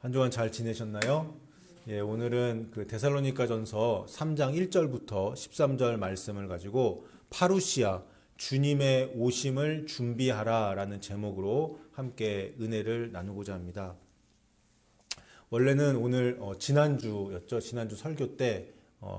한 주간 잘 지내셨나요? 예, 오늘은 그 데살로니가전서 3장 1절부터 13절 말씀을 가지고 파루시아 주님의 오심을 준비하라라는 제목으로 함께 은혜를 나누고자 합니다. 원래는 오늘 지난주였죠. 지난주 설교 때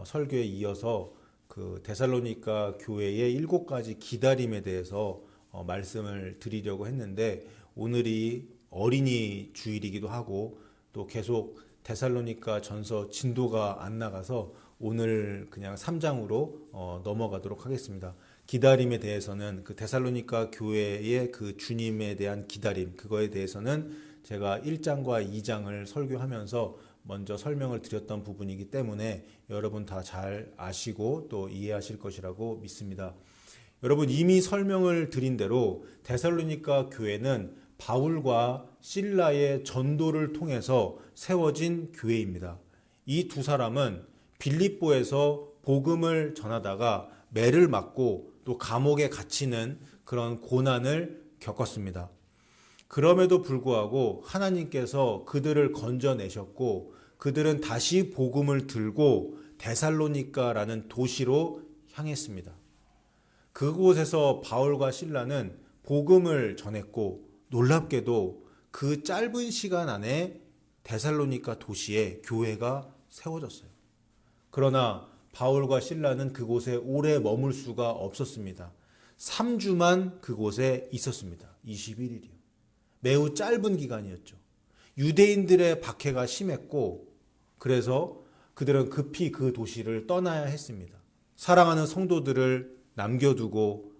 설교에 이어서 그 데살로니가 교회의 7가지 기다림에 대해서 말씀을 드리려고 했는데, 오늘이 어린이 주일이기도 하고 또 계속 데살로니가 전서 진도가 안 나가서 오늘 그냥 3장으로 넘어가도록 하겠습니다. 기다림에 대해서는 그 데살로니가 교회의 그 주님에 대한 기다림, 그거에 대해서는 제가 1장과 2장을 설교하면서 먼저 설명을 드렸던 부분이기 때문에 여러분 다 잘 아시고 또 이해하실 것이라고 믿습니다. 여러분, 이미 설명을 드린 대로 데살로니가 교회는 바울과 실라의 전도를 통해서 세워진 교회입니다. 이 두 사람은 빌립보에서 복음을 전하다가 매를 맞고 또 감옥에 갇히는 그런 고난을 겪었습니다. 그럼에도 불구하고 하나님께서 그들을 건져내셨고, 그들은 다시 복음을 들고 데살로니가라는 도시로 향했습니다. 그곳에서 바울과 실라는 복음을 전했고, 놀랍게도 그 짧은 시간 안에 데살로니가 도시에 교회가 세워졌어요. 그러나 바울과 실라는 그곳에 오래 머물 수가 없었습니다. 3주만 그곳에 있었습니다. 21일이요. 매우 짧은 기간이었죠. 유대인들의 박해가 심했고, 그래서 그들은 급히 그 도시를 떠나야 했습니다. 사랑하는 성도들을 남겨두고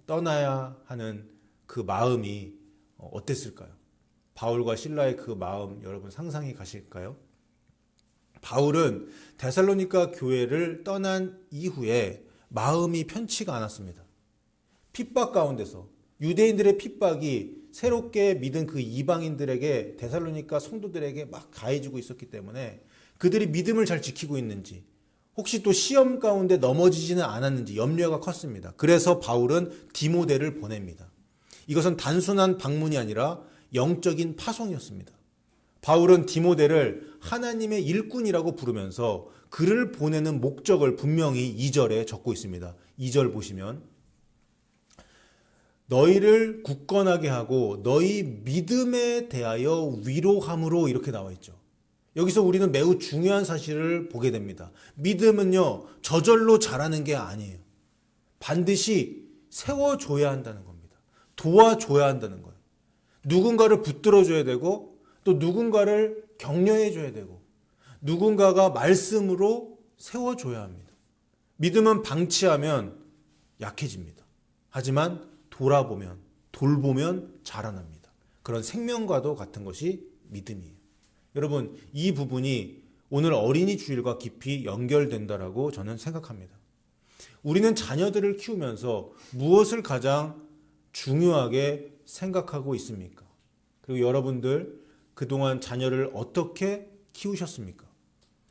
떠나야 하는 그 마음이 어땠을까요? 바울과 실라의 그 마음 여러분 상상이 가실까요? 바울은 데살로니가 교회를 떠난 이후에 마음이 편치가 않았습니다. 핍박 가운데서 유대인들의 핍박이 새롭게 믿은 그 이방인들에게, 데살로니가 성도들에게 막 가해지고 있었기 때문에 그들이 믿음을 잘 지키고 있는지, 혹시 또 시험 가운데 넘어지지는 않았는지 염려가 컸습니다. 그래서 바울은 디모데를 보냅니다. 이것은 단순한 방문이 아니라 영적인 파송이었습니다. 바울은 디모데를 하나님의 일꾼이라고 부르면서 그를 보내는 목적을 분명히 2절에 적고 있습니다. 2절 보시면 너희를 굳건하게 하고 너희 믿음에 대하여 위로함으로, 이렇게 나와 있죠. 여기서 우리는 매우 중요한 사실을 보게 됩니다. 믿음은요, 저절로 자라는 게 아니에요. 반드시 세워줘야 한다는 겁니다. 도와줘야 한다는 거예요. 누군가를 붙들어줘야 되고, 또 누군가를 격려해줘야 되고, 누군가가 말씀으로 세워줘야 합니다. 믿음은 방치하면 약해집니다. 하지만 돌아보면, 돌보면 자라납니다. 그런 생명과도 같은 것이 믿음이에요. 여러분, 이 부분이 오늘 어린이 주일과 깊이 연결된다라고 저는 생각합니다. 우리는 자녀들을 키우면서 무엇을 가장 중요하게 생각하고 있습니까? 그리고 여러분들 그동안 자녀를 어떻게 키우셨습니까?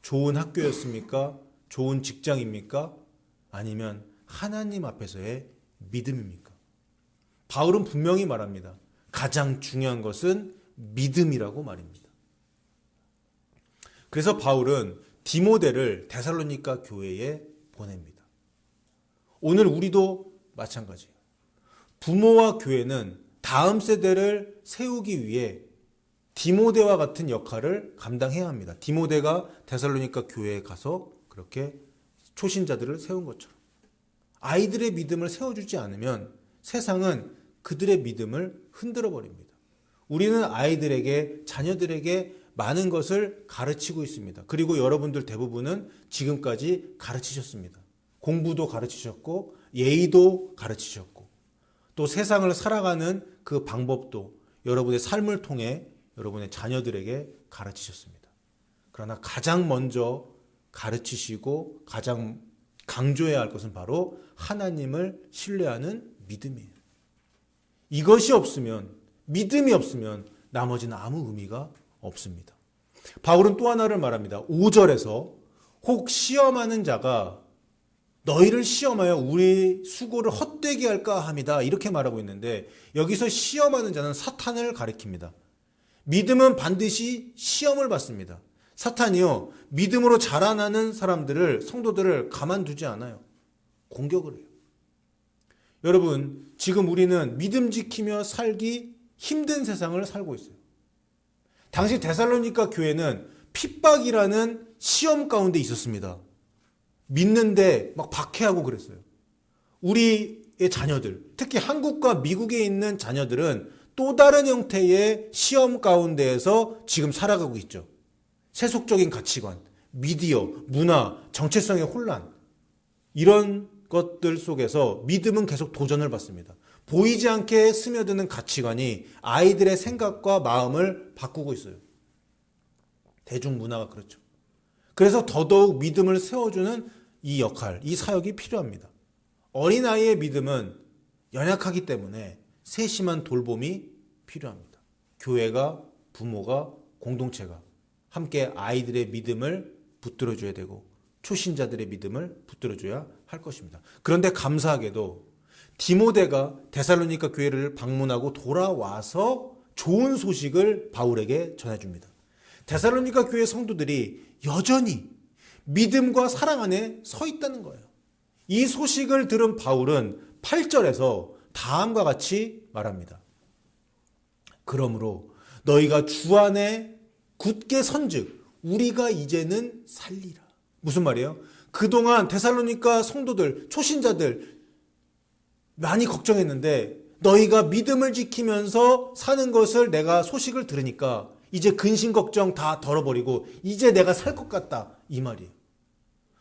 좋은 학교였습니까? 좋은 직장입니까? 아니면 하나님 앞에서의 믿음입니까? 바울은 분명히 말합니다. 가장 중요한 것은 믿음이라고 말입니다. 그래서 바울은 디모데를 데살로니가 교회에 보냅니다. 오늘 우리도 마찬가지예요. 부모와 교회는 다음 세대를 세우기 위해 디모데와 같은 역할을 감당해야 합니다. 디모데가 데살로니가 교회에 가서 그렇게 초신자들을 세운 것처럼 아이들의 믿음을 세워주지 않으면 세상은 그들의 믿음을 흔들어 버립니다. 우리는 아이들에게, 자녀들에게 많은 것을 가르치고 있습니다. 그리고 여러분들 대부분은 지금까지 가르치셨습니다. 공부도 가르치셨고, 예의도 가르치셨고, 또 세상을 살아가는 그 방법도 여러분의 삶을 통해 여러분의 자녀들에게 가르치셨습니다. 그러나 가장 먼저 가르치시고 가장 강조해야 할 것은 바로 하나님을 신뢰하는 믿음이에요. 이것이 없으면, 믿음이 없으면 나머지는 아무 의미가 없습니다. 바울은 또 하나를 말합니다. 5절에서 혹 시험하는 자가 너희를 시험하여 우리 수고를 헛되게 할까 합니다. 이렇게 말하고 있는데, 여기서 시험하는 자는 사탄을 가리킵니다. 믿음은 반드시 시험을 받습니다. 사탄이요, 믿음으로 자라나는 사람들을, 성도들을 가만두지 않아요. 공격을 해요. 여러분, 지금 우리는 믿음 지키며 살기 힘든 세상을 살고 있어요. 당시 데살로니가 교회는 핍박이라는 시험 가운데 있었습니다. 믿는데 막 박해하고 그랬어요. 우리의 자녀들, 특히 한국과 미국에 있는 자녀들은 또 다른 형태의 시험 가운데에서 지금 살아가고 있죠. 세속적인 가치관, 미디어, 문화, 정체성의 혼란, 이런 것들 속에서 믿음은 계속 도전을 받습니다. 보이지 않게 스며드는 가치관이 아이들의 생각과 마음을 바꾸고 있어요. 대중문화가 그렇죠. 그래서 더더욱 믿음을 세워주는 이 역할, 이 사역이 필요합니다. 어린아이의 믿음은 연약하기 때문에 세심한 돌봄이 필요합니다. 교회가, 부모가, 공동체가 함께 아이들의 믿음을 붙들어줘야 되고 초신자들의 믿음을 붙들어줘야 할 것입니다. 그런데 감사하게도 디모데가 데살로니가 교회를 방문하고 돌아와서 좋은 소식을 바울에게 전해줍니다. 데살로니가 교회 성도들이 여전히 믿음과 사랑 안에 서 있다는 거예요. 이 소식을 들은 바울은 8절에서 다음과 같이 말합니다. 그러므로 너희가 주 안에 굳게 선즉 우리가 이제는 살리라. 무슨 말이에요? 그동안 데살로니가 성도들, 초신자들 많이 걱정했는데 너희가 믿음을 지키면서 사는 것을 내가 소식을 들으니까 이제 근심 걱정 다 덜어버리고 이제 내가 살 것 같다, 이 말이에요.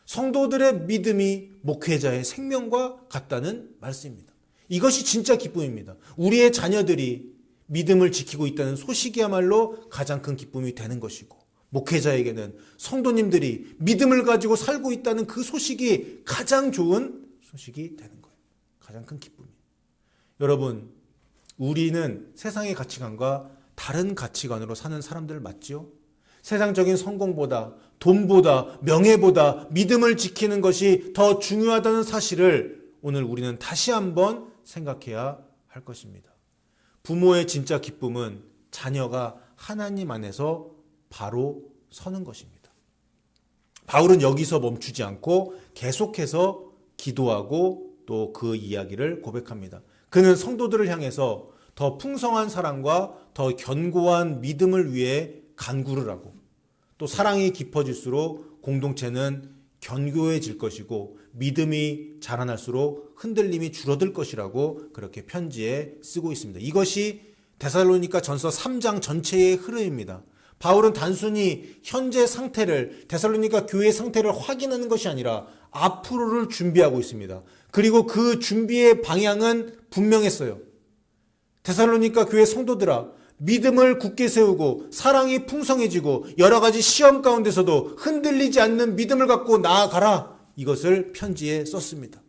성도들의 믿음이 목회자의 생명과 같다는 말씀입니다. 이것이 진짜 기쁨입니다. 우리의 자녀들이 믿음을 지키고 있다는 소식이야말로 가장 큰 기쁨이 되는 것이고, 목회자에게는 성도님들이 믿음을 가지고 살고 있다는 그 소식이 가장 좋은 소식이 되는 거예요. 가장 큰 기쁨이에요. 여러분, 우리는 세상의 가치관과 다른 가치관으로 사는 사람들 맞지요? 세상적인 성공보다, 돈보다, 명예보다 믿음을 지키는 것이 더 중요하다는 사실을 오늘 우리는 다시 한번 생각해야 할 것입니다. 부모의 진짜 기쁨은 자녀가 하나님 안에서 바로 서는 것입니다. 바울은 여기서 멈추지 않고 계속해서 기도하고 또 그 이야기를 고백합니다. 그는 성도들을 향해서 더 풍성한 사랑과 더 견고한 믿음을 위해 간구를 하고, 또 사랑이 깊어질수록 공동체는 견고해질 것이고 믿음이 자라날수록 흔들림이 줄어들 것이라고 그렇게 편지에 쓰고 있습니다. 이것이 데살로니가 전서 3장 전체의 흐름입니다. 바울은 단순히 현재 상태를, 데살로니가 교회의 상태를 확인하는 것이 아니라 앞으로를 준비하고 있습니다. 그리고 그 준비의 방향은 분명했어요. 데살로니가 교회 성도들아, 믿음을 굳게 세우고 사랑이 풍성해지고 여러 가지 시험 가운데서도 흔들리지 않는 믿음을 갖고 나아가라. 이것을 편지에 썼습니다.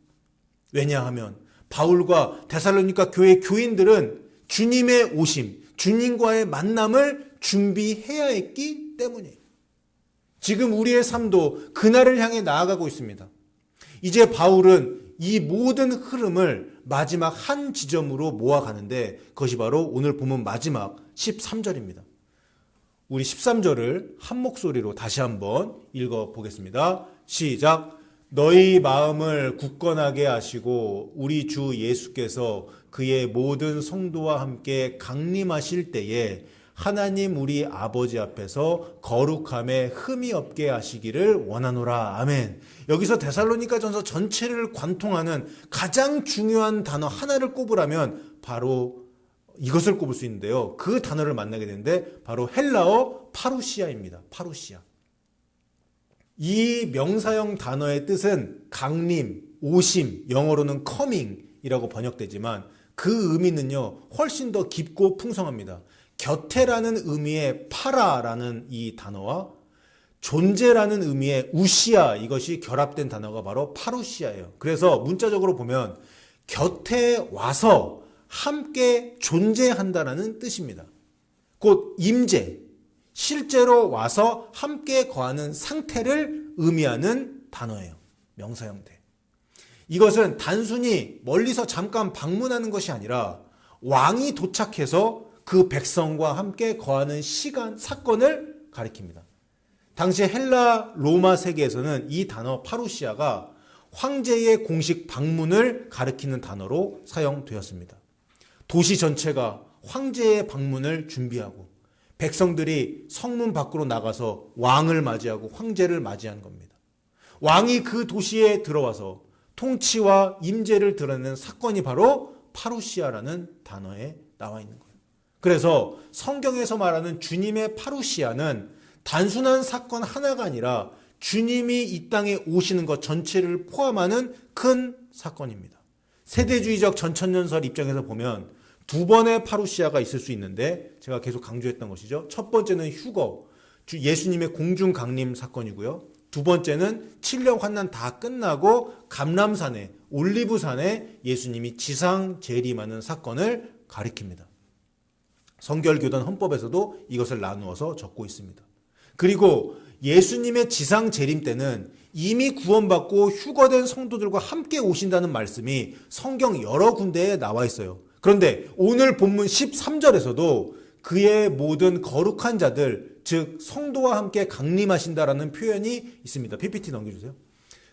왜냐하면 바울과 데살로니가 교회 교인들은 주님의 오심, 주님과의 만남을 준비해야 했기 때문이에요. 지금 우리의 삶도 그날을 향해 나아가고 있습니다. 이제 바울은 이 모든 흐름을 마지막 한 지점으로 모아가는데 그것이 바로 오늘 본문 마지막 13절입니다. 우리 13절을 한 목소리로 다시 한번 읽어보겠습니다. 시작. 너희 마음을 굳건하게 하시고 우리 주 예수께서 그의 모든 성도와 함께 강림하실 때에 하나님 우리 아버지 앞에서 거룩함에 흠이 없게 하시기를 원하노라. 아멘. 여기서 데살로니가 전서 전체를 관통하는 가장 중요한 단어 하나를 꼽으라면 바로 이것을 꼽을 수 있는데요. 그 단어를 만나게 되는데 바로 헬라어 파루시아입니다. 파루시아. 이 명사형 단어의 뜻은 강림, 오심, 영어로는 coming이라고 번역되지만 그 의미는요, 훨씬 더 깊고 풍성합니다. 곁에라는 의미의 파라라는 이 단어와 존재라는 의미의 우시아, 이것이 결합된 단어가 바로 파루시아예요. 그래서 문자적으로 보면 곁에 와서 함께 존재한다라는 뜻입니다. 곧 임재, 실제로 와서 함께 거하는 상태를 의미하는 단어예요. 명사 형태. 이것은 단순히 멀리서 잠깐 방문하는 것이 아니라 왕이 도착해서 그 백성과 함께 거하는 사건을 가리킵니다. 당시 헬라 로마 세계에서는 이 단어 파루시아가 황제의 공식 방문을 가리키는 단어로 사용되었습니다. 도시 전체가 황제의 방문을 준비하고 백성들이 성문 밖으로 나가서 왕을 맞이하고 황제를 맞이하는 겁니다. 왕이 그 도시에 들어와서 통치와 임재를 드러내는 사건이 바로 파루시아라는 단어에 나와 있는 거예요. 그래서 성경에서 말하는 주님의 파루시아는 단순한 사건 하나가 아니라 주님이 이 땅에 오시는 것 전체를 포함하는 큰 사건입니다. 세대주의적 전천년설 입장에서 보면 두 번의 파루시아가 있을 수 있는데 제가 계속 강조했던 것이죠. 첫 번째는 휴거, 예수님의 공중 강림 사건이고요. 두 번째는 7년 환난 다 끝나고 감람산에 올리브산에 예수님이 지상 재림하는 사건을 가리킵니다. 성결교단 헌법에서도 이것을 나누어서 적고 있습니다. 그리고 예수님의 지상 재림 때는 이미 구원받고 휴거된 성도들과 함께 오신다는 말씀이 성경 여러 군데에 나와 있어요. 그런데 오늘 본문 13절에서도 그의 모든 거룩한 자들, 즉 성도와 함께 강림하신다라는 표현이 있습니다. PPT 넘겨주세요.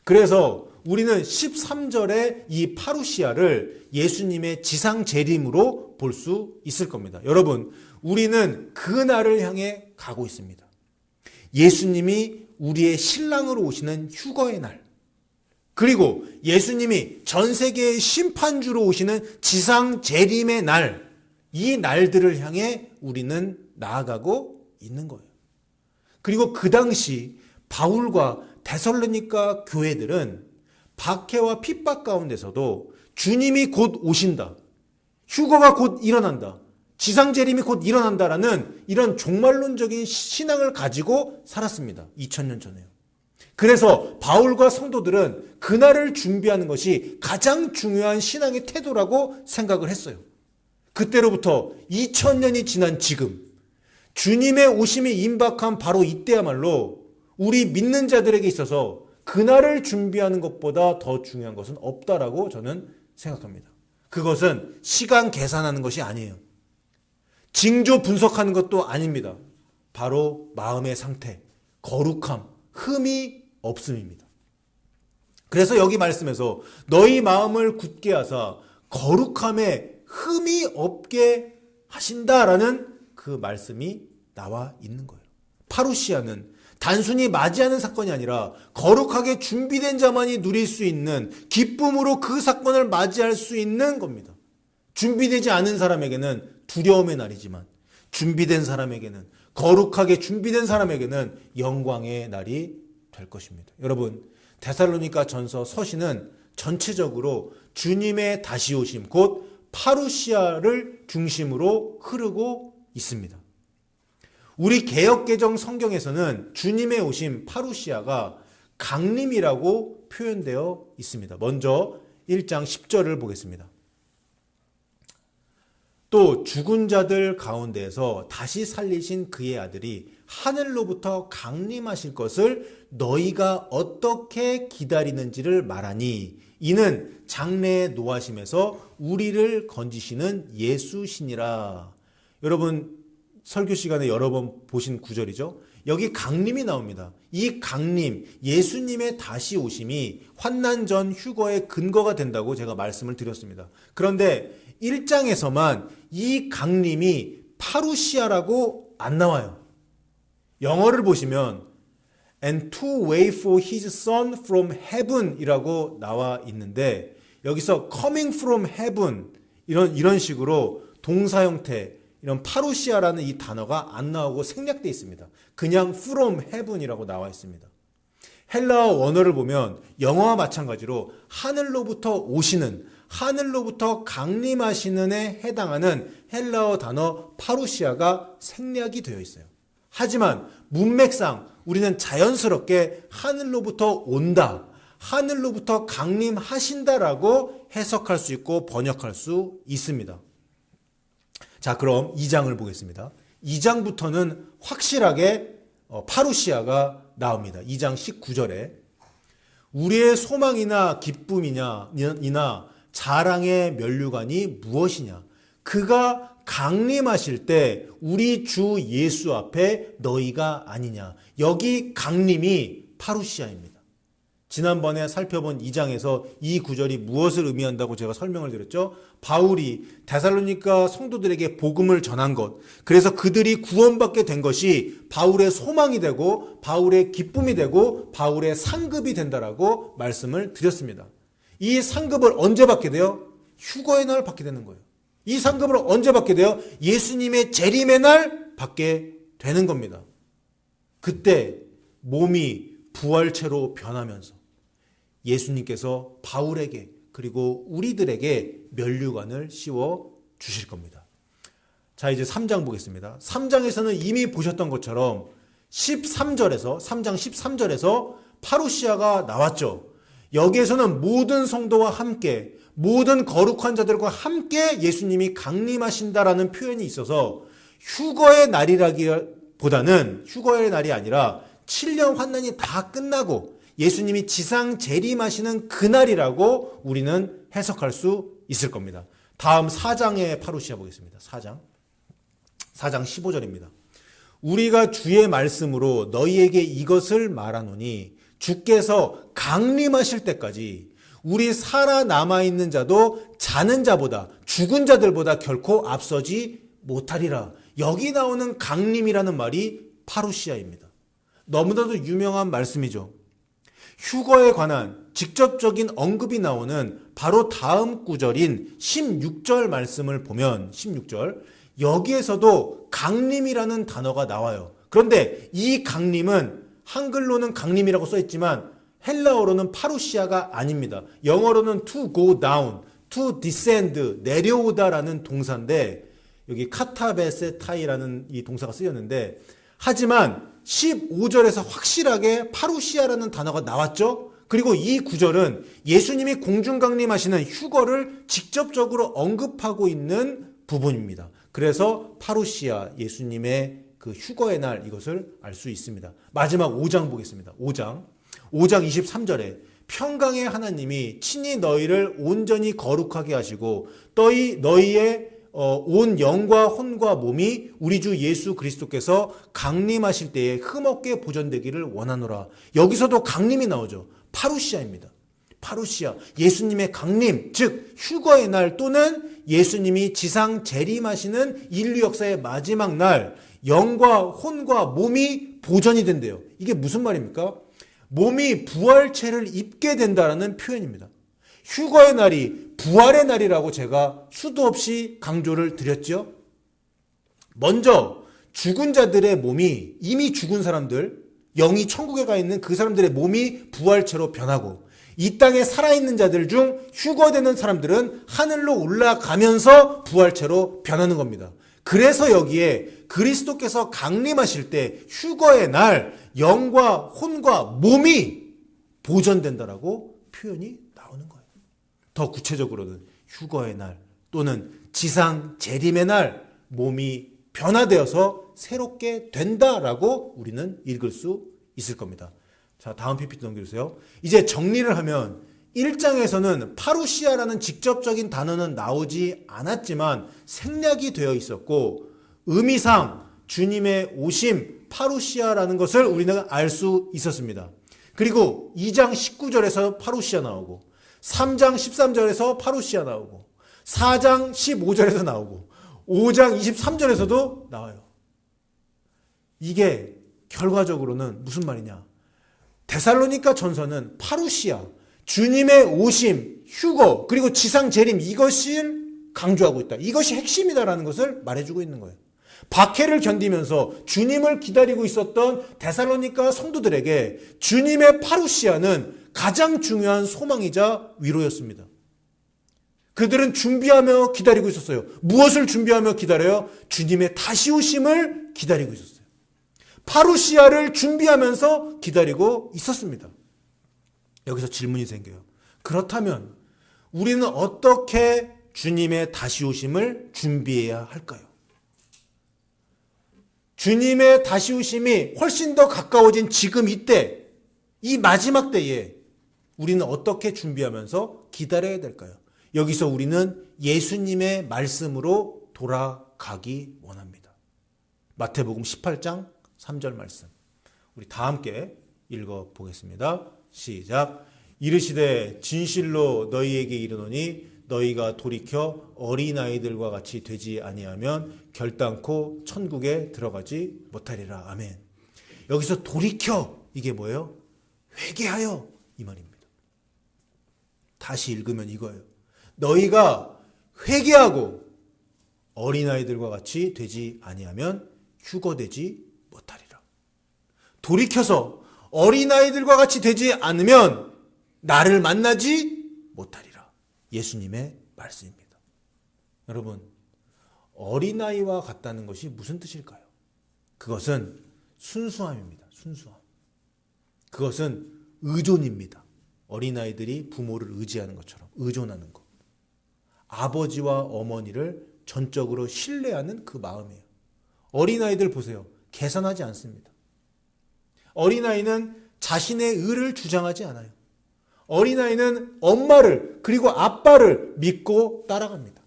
그래서 우리는 13절의 이 파루시아를 예수님의 지상 재림으로 볼 수 있을 겁니다. 여러분, 우리는 그 날을 향해 가고 있습니다. 예수님이 우리의 신랑으로 오시는 휴거의 날, 그리고 예수님이 전 세계의 심판주로 오시는 지상 재림의 날, 이 날들을 향해 우리는 나아가고 있는 거예요. 그리고 그 당시 바울과 데살로니가 교회들은 박해와 핍박 가운데서도 주님이 곧 오신다, 휴거가 곧 일어난다, 지상재림이 곧 일어난다라는 이런 종말론적인 신앙을 가지고 살았습니다. 2000년 전에요. 그래서 바울과 성도들은 그날을 준비하는 것이 가장 중요한 신앙의 태도라고 생각을 했어요. 그때로부터 2000년이 지난 지금 주님의 오심이 임박한 바로 이때야말로 우리 믿는 자들에게 있어서 그날을 준비하는 것보다 더 중요한 것은 없다라고 저는 생각합니다. 그것은 시간 계산하는 것이 아니에요. 징조 분석하는 것도 아닙니다. 바로 마음의 상태, 거룩함, 흠이 없음입니다. 그래서 여기 말씀에서 너희 마음을 굳게 하사 거룩함에 흠이 없게 하신다라는 그 말씀이 나와 있는 거예요. 파루시아는 단순히 맞이하는 사건이 아니라 거룩하게 준비된 자만이 누릴 수 있는 기쁨으로 그 사건을 맞이할 수 있는 겁니다. 준비되지 않은 사람에게는 두려움의 날이지만 준비된 사람에게는, 거룩하게 준비된 사람에게는 영광의 날이 될 것입니다. 여러분, 데살로니가 전서 서신은 전체적으로 주님의 다시 오심, 곧 파루시아를 중심으로 흐르고 있습니다. 우리 개역개정 성경에서는 주님의 오심 파루시아가 강림이라고 표현되어 있습니다. 먼저 1장 10절을 보겠습니다. 또 죽은 자들 가운데에서 다시 살리신 그의 아들이 하늘로부터 강림하실 것을 너희가 어떻게 기다리는지를 말하니 이는 장래의 노하심에서 우리를 건지시는 예수시니라. 여러분 설교 시간에 여러 번 보신 구절이죠. 여기 강림이 나옵니다. 이 강림, 예수님의 다시 오심이 환난 전 휴거의 근거가 된다고 제가 말씀을 드렸습니다. 그런데 1장에서만 이 강림이 파루시아라고 안 나와요. 영어를 보시면 And to wait for his son from heaven 이라고 나와 있는데 여기서 coming from heaven 이런 식으로 동사 형태, 이런 파루시아라는 이 단어가 안 나오고 생략되어 있습니다. 그냥 from heaven이라고 나와 있습니다. 헬라어 원어를 보면 영어와 마찬가지로 하늘로부터 오시는, 하늘로부터 강림하시는에 해당하는 헬라어 단어 파루시아가 생략이 되어 있어요. 하지만 문맥상 우리는 자연스럽게 하늘로부터 온다, 하늘로부터 강림하신다라고 해석할 수 있고 번역할 수 있습니다. 자, 그럼 2장을 보겠습니다. 2장부터는 확실하게 파루시아가 나옵니다. 2장 19절에 우리의 소망이나 기쁨이나 자랑의 면류관이 무엇이냐? 그가 강림하실 때 우리 주 예수 앞에 너희가 아니냐. 여기 강림이 파루시아입니다. 지난번에 살펴본 2장에서 이 구절이 무엇을 의미한다고 제가 설명을 드렸죠. 바울이 데살로니가 성도들에게 복음을 전한 것, 그래서 그들이 구원받게 된 것이 바울의 소망이 되고 바울의 기쁨이 되고 바울의 상급이 된다라고 말씀을 드렸습니다. 이 상급을 언제 받게 돼요? 휴거의 날 받게 되는 거예요. 이 상급을 언제 받게 돼요? 예수님의 재림의 날 받게 되는 겁니다. 그때 몸이 부활체로 변하면서 예수님께서 바울에게 그리고 우리들에게 면류관을 씌워 주실 겁니다. 자, 이제 3장 보겠습니다. 3장에서는 이미 보셨던 것처럼 3장 13절에서 파루시아가 나왔죠. 여기에서는 모든 성도와 함께 모든 거룩한 자들과 함께 예수님이 강림하신다라는 표현이 있어서 휴거의 날이라기보다는 휴거의 날이 아니라 7년 환난이 다 끝나고 예수님이 지상 재림하시는 그날이라고 우리는 해석할 수 있을 겁니다. 다음 4장의 파루시아 보겠습니다. 4장 15절입니다. 우리가 주의 말씀으로 너희에게 이것을 말하노니 주께서 강림하실 때까지 우리 살아남아있는 자도 자는 자보다 죽은 자들보다 결코 앞서지 못하리라. 여기 나오는 강림이라는 말이 파루시아입니다. 너무나도 유명한 말씀이죠. 휴거에 관한 직접적인 언급이 나오는 바로 다음 구절인 16절 말씀을 보면 16절 여기에서도 강림이라는 단어가 나와요. 그런데 이 강림은 한글로는 강림이라고 써있지만 헬라어로는 파루시아가 아닙니다. 영어로는 to go down, to descend, 내려오다라는 동사인데 여기 카타베세타이라는 이 동사가 쓰였는데 하지만 15절에서 확실하게 파루시아라는 단어가 나왔죠. 그리고 이 구절은 예수님이 공중 강림하시는 휴거를 직접적으로 언급하고 있는 부분입니다. 그래서 파루시아, 예수님의 그 휴거의 날 이것을 알 수 있습니다. 마지막 5장 보겠습니다. 5장 23절에 평강의 하나님이 친히 너희를 온전히 거룩하게 하시고 너희의 온 영과 혼과 몸이 우리 주 예수 그리스도께서 강림하실 때에 흠없게 보존되기를 원하노라. 여기서도 강림이 나오죠. 파루시아입니다. 파루시아, 예수님의 강림, 즉 휴거의 날 또는 예수님이 지상 재림하시는 인류 역사의 마지막 날 영과 혼과 몸이 보존이 된대요. 이게 무슨 말입니까? 몸이 부활체를 입게 된다는 표현입니다. 휴거의 날이 부활의 날이라고 제가 수도 없이 강조를 드렸죠. 먼저 죽은 자들의 몸이 이미 죽은 사람들, 영이 천국에 가 있는 그 사람들의 몸이 부활체로 변하고 이 땅에 살아있는 자들 중 휴거되는 사람들은 하늘로 올라가면서 부활체로 변하는 겁니다. 그래서 여기에 그리스도께서 강림하실 때 휴거의 날 영과 혼과 몸이 보존된다라고 표현이 나오는 거예요. 더 구체적으로는 휴거의 날 또는 지상 재림의 날 몸이 변화되어서 새롭게 된다라고 우리는 읽을 수 있을 겁니다. 자, 다음 PPT 넘겨주세요. 이제 정리를 하면 1장에서는 파루시아라는 직접적인 단어는 나오지 않았지만 생략이 되어 있었고 의미상 주님의 오심 파루시아라는 것을 우리는 알 수 있었습니다. 그리고 2장 19절에서 파루시아 나오고 3장 13절에서 파루시아 나오고 4장 15절에서 나오고 5장 23절에서도 나와요. 이게 결과적으로는 무슨 말이냐? 데살로니가 전서는 파루시아, 주님의 오심, 휴거, 그리고 지상 재림 이것을 강조하고 있다. 이것이 핵심이다라는 것을 말해주고 있는 거예요. 박해를 견디면서 주님을 기다리고 있었던 데살로니가 성도들에게 주님의 파루시아는 가장 중요한 소망이자 위로였습니다. 그들은 준비하며 기다리고 있었어요. 무엇을 준비하며 기다려요? 주님의 다시 오심을 기다리고 있었어요. 파루시아를 준비하면서 기다리고 있었습니다. 여기서 질문이 생겨요. 그렇다면 우리는 어떻게 주님의 다시 오심을 준비해야 할까요? 주님의 다시 오심이 훨씬 더 가까워진 지금 이때, 이 마지막 때에 우리는 어떻게 준비하면서 기다려야 될까요? 여기서 우리는 예수님의 말씀으로 돌아가기 원합니다. 마태복음 18장 3절 말씀. 우리 다 함께 읽어보겠습니다. 시작. 이르시되 진실로 너희에게 이르노니 너희가 돌이켜 어린아이들과 같이 되지 아니하면 결단코 천국에 들어가지 못하리라. 아멘. 여기서 돌이켜, 이게 뭐예요? 회개하여, 이 말입니다. 다시 읽으면 이거예요. 너희가 회개하고 어린아이들과 같이 되지 아니하면 휴거되지 못하리라. 돌이켜서 어린아이들과 같이 되지 않으면 나를 만나지 못하리라. 예수님의 말씀입니다. 여러분, 어린아이와 같다는 것이 무슨 뜻일까요? 그것은 순수함입니다. 순수함. 그것은 의존입니다. 어린아이들이 부모를 의지하는 것처럼 의존하는 것. 아버지와 어머니를 전적으로 신뢰하는 그 마음이에요. 어린아이들 보세요. 계산하지 않습니다. 어린아이는 자신의 의를 주장하지 않아요. 어린아이는 엄마를 그리고 아빠를 믿고 따라갑니다.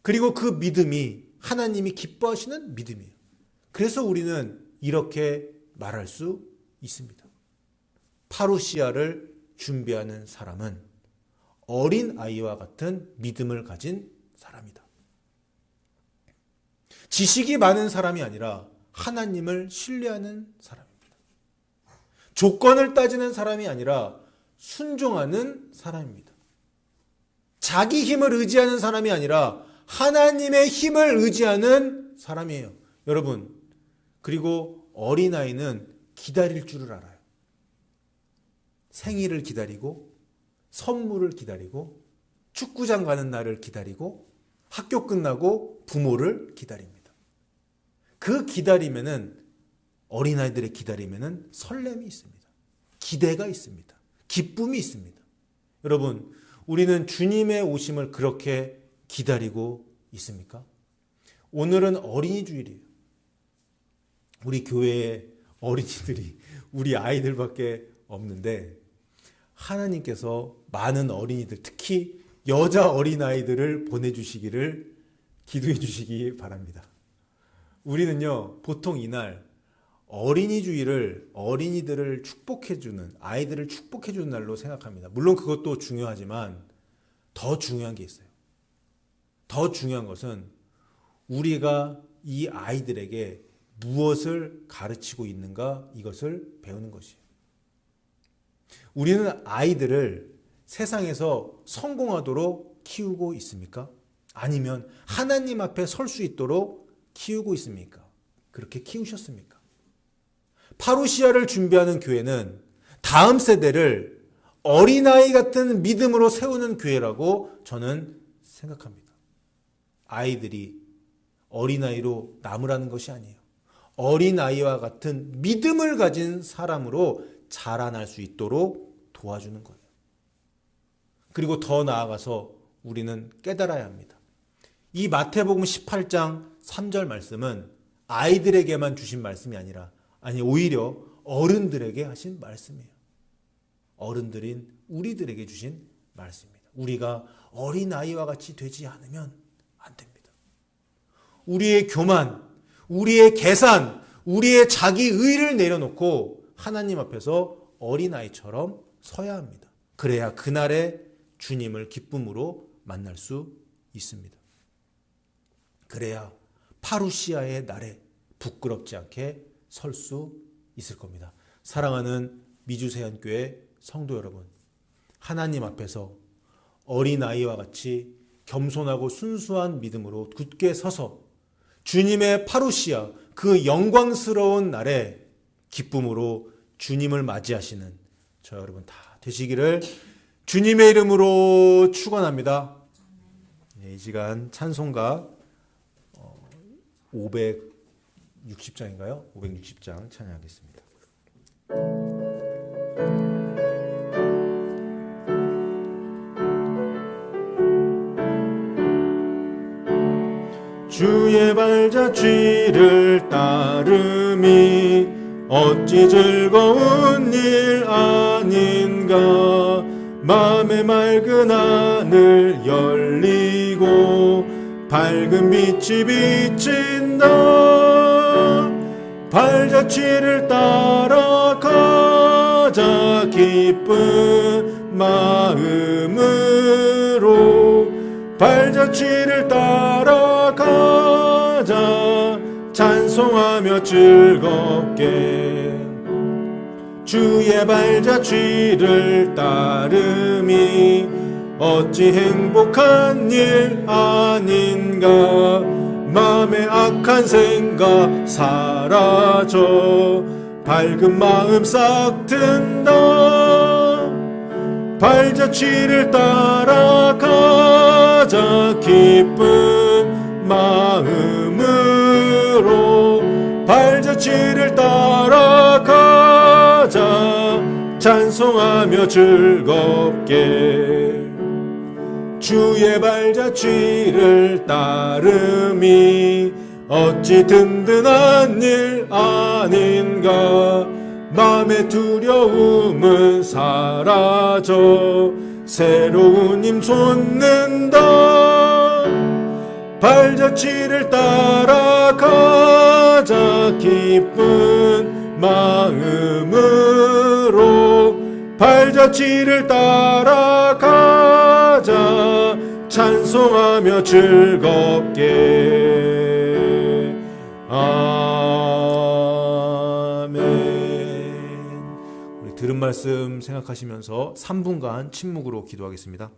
그리고 그 믿음이 하나님이 기뻐하시는 믿음이에요. 그래서 우리는 이렇게 말할 수 있습니다. 파루시아를 준비하는 사람은 어린아이와 같은 믿음을 가진 사람이다. 지식이 많은 사람이 아니라 하나님을 신뢰하는 사람입니다. 조건을 따지는 사람이 아니라 순종하는 사람입니다. 자기 힘을 의지하는 사람이 아니라 하나님의 힘을 의지하는 사람이에요. 여러분, 그리고 어린아이는 기다릴 줄을 알아요. 생일을 기다리고 선물을 기다리고 축구장 가는 날을 기다리고 학교 끝나고 부모를 기다립니다. 그 기다림에는 어린아이들의 기다림에는 설렘이 있습니다. 기대가 있습니다. 기쁨이 있습니다. 여러분, 우리는 주님의 오심을 그렇게 기다리고 있습니까? 오늘은 어린이 주일이에요. 우리 교회에 어린이들이 우리 아이들밖에 없는데 하나님께서 많은 어린이들, 특히 여자 어린아이들을 보내주시기를 기도해 주시기 바랍니다. 우리는요, 보통 이날 어린이 주일을 어린이들을 축복해주는, 아이들을 축복해주는 날로 생각합니다. 물론 그것도 중요하지만 더 중요한 게 있어요. 더 중요한 것은 우리가 이 아이들에게 무엇을 가르치고 있는가, 이것을 배우는 것이에요. 우리는 아이들을 세상에서 성공하도록 키우고 있습니까? 아니면 하나님 앞에 설 수 있도록 키우고 있습니까? 그렇게 키우셨습니까? 파루시아를 준비하는 교회는 다음 세대를 어린아이 같은 믿음으로 세우는 교회라고 저는 생각합니다. 아이들이 어린아이로 남으라는 것이 아니에요. 어린아이와 같은 믿음을 가진 사람으로 자라날 수 있도록 도와주는 거예요. 그리고 더 나아가서 우리는 깨달아야 합니다. 이 마태복음 18장 3절 말씀은 아이들에게만 주신 말씀이 아니라, 오히려 어른들에게 하신 말씀이에요. 어른들인 우리들에게 주신 말씀입니다. 우리가 어린아이와 같이 되지 않으면 안 됩니다. 우리의 교만, 우리의 계산, 우리의 자기 의를 내려놓고 하나님 앞에서 어린아이처럼 서야 합니다. 그래야 그날에 주님을 기쁨으로 만날 수 있습니다. 그래야 파루시아의 날에 부끄럽지 않게 설 수 있을 겁니다. 사랑하는 미주세안교회 성도 여러분, 하나님 앞에서 어린아이와 같이 겸손하고 순수한 믿음으로 굳게 서서 주님의 파루시아, 그 영광스러운 날에 기쁨으로 주님을 맞이하시는 저 여러분 다 되시기를 주님의 이름으로 축원합니다. 이 시간 찬송가 560장인가요? 560장 찬양하겠습니다. 주의 발자취를 따름이 어찌 즐거운 일 아닌가. 맘의 맑은 하늘 열리 밝은 빛이 비친다. 발자취를 따라가자. 기쁜 마음으로 발자취를 따라가자. 찬송하며 즐겁게 주의 발자취를 따름이 어찌 행복한 일 아닌가. 마음의 악한 생각 사라져 밝은 마음 싹 든다. 발자취를 따라가자. 기쁜 마음으로 발자취를 따라가자. 찬송하며 즐겁게 주의 발자취를 따름이 어찌 든든한 일 아닌가. 마음의 두려움은 사라져 새로운 힘 솟는다. 발자취를 따라가자. 기쁜 마음으로 발자취를 따라가자. 찬송하며 즐겁게. 아멘. 우리 들은 말씀 생각하시면서 3분간 침묵으로 기도하겠습니다.